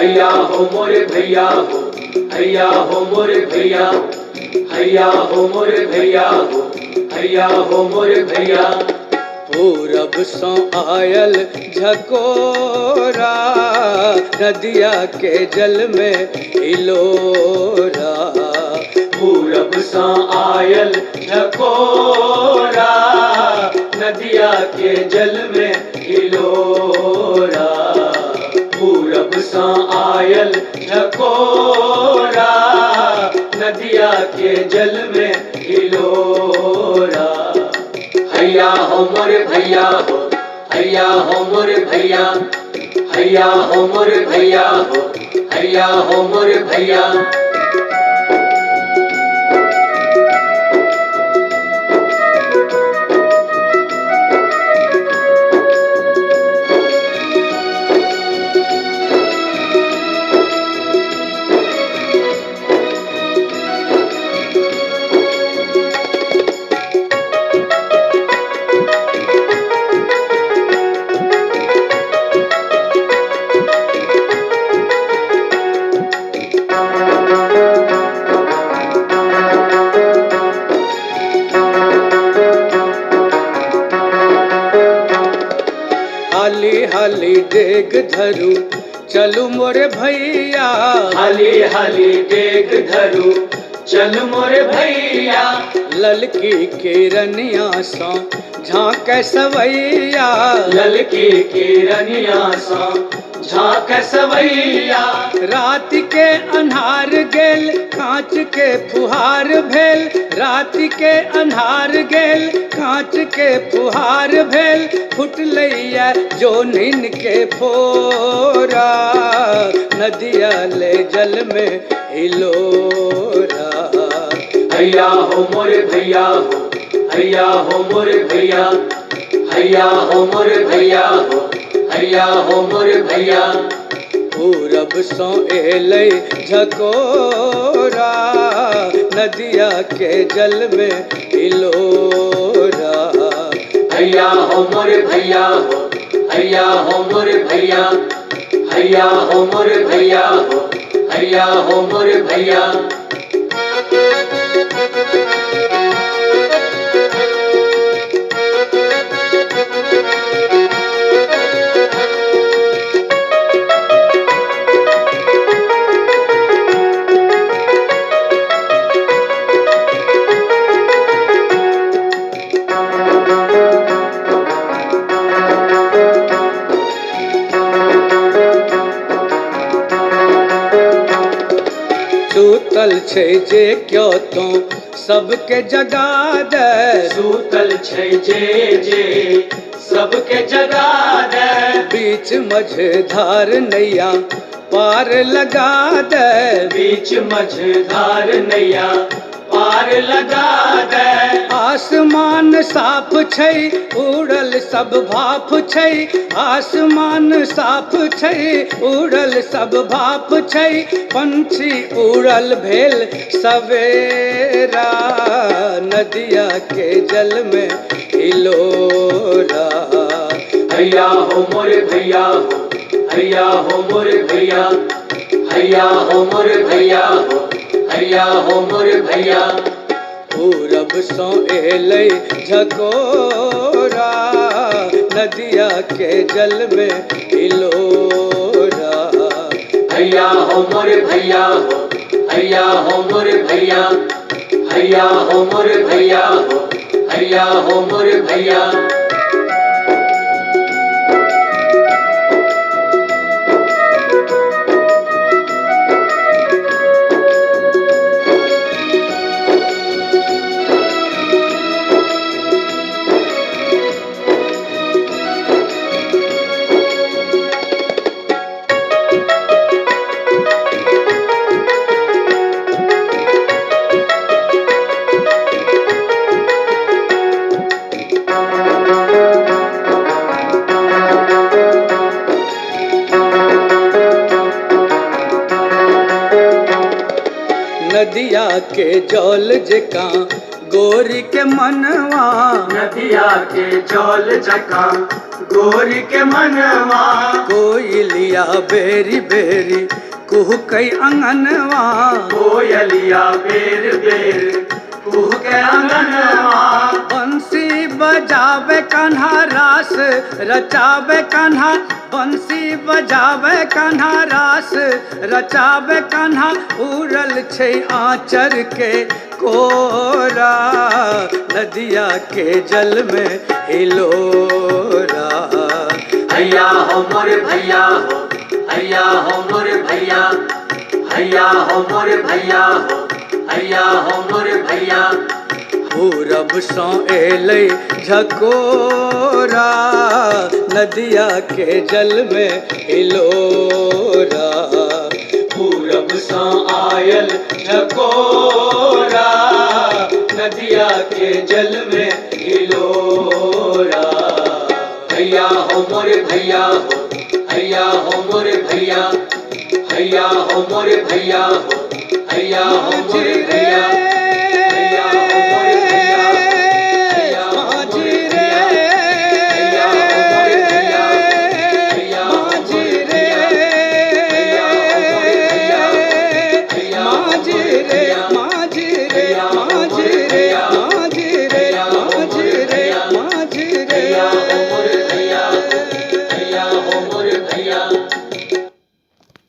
हैया हो मोरे भैया हो, हैया हो मोरे भैया, हैया हो मोरे भैया हो, हैया हो मोरे भैया। पूरब सो आयल झकोरा, नदिया के जल में हिलोरा। पूरब सा आयल झकोरा, नदिया के जल में हिलोरा। पूरब सा आयल झकोरा, नदिया के जल में हिलोरा। हैया हो मोरे भैया हो, हैया हो मोरे भैया, हैया हो मोरे भैया हो, हैया हो मोरे भैया। हाली हाली डेग धरू चलू मोरे भैया, हाली हाली डेग धरू चल मोरे भैया। ललकी किरनिया सो झाँक सवैया, ललकी किरनिया सा झाँक सवैया। रात के अन्हार गेल कांच के फुहार भेल, रात के अन्हार गेल कांच के फुहार भेल। फुटलैया जोनिन के फोरा, नदिया ले जल में हिलोरा। हैया हो मोरे भैया हो, हैया हो मोरे भैया, हैया हो मोरे भैया हो, हैया हो मोरे भैया। पूरब सो एलै झकोरा, नदिया के जल में हिलोरा। हैया हो मोरे भैया हो, हैया हो मोरे भैया, हैया हो मोरे भैया हो, हैया हो मोरे भैया। सूतल छै जे क्यों तो सबके जगा दे, सूतल छै जे सबके जगा दे। बीच मझधार नैया पार लगा दे, बीच मझधार नैया पार लगा दे। आसमान साफ छै उड़ल सब भाप छै, आसमान साफ छै उड़ल सब भाप छै। पंछी उड़ल भेल सवेरा, नदिया के जल में हिलोरा। हैया हो मोरे भैया हो, हैया हो मोरे भैया, हैया हो मोरे भैया हो, हैया हो मोरे भैया। पूरब सो एलै झकोरा, नदिया के जल में हिलोरा। हैया हो मोरे भैया हो, हैया हो मोरे भैया, हैया हो मोरे भैया हो, हैया हो मोरे भैया। नदिया के जल जका गोरी के मनवा, नदिया के जल जका गोरी के मनवा कोयलिया बेरी बेरी कुहू कई अंगनवा कोयलिया बेर बेर कुह के अंगनवा बंसी बजावे कान्हा रास रचावे कान्हा बंसी बजावे कान्हा रास रचावे कान्हा उड़ल छै आंचर के कोरा नदिया के जल में हिलोरा हैया हो मोर भैया हो हैया हो मोर भैया हैया हो मोर भैया हो हैया हो मोर भैया पूरब सो एलै झकोरा नदिया के जल में हिलोरा पूरब सा आयल झकोरा नदिया के जल में हिलोरा हैया हो मोर भैया हो हैया हो मोर भैया हैया हो मोर भैया हो हैया हो मोर भैया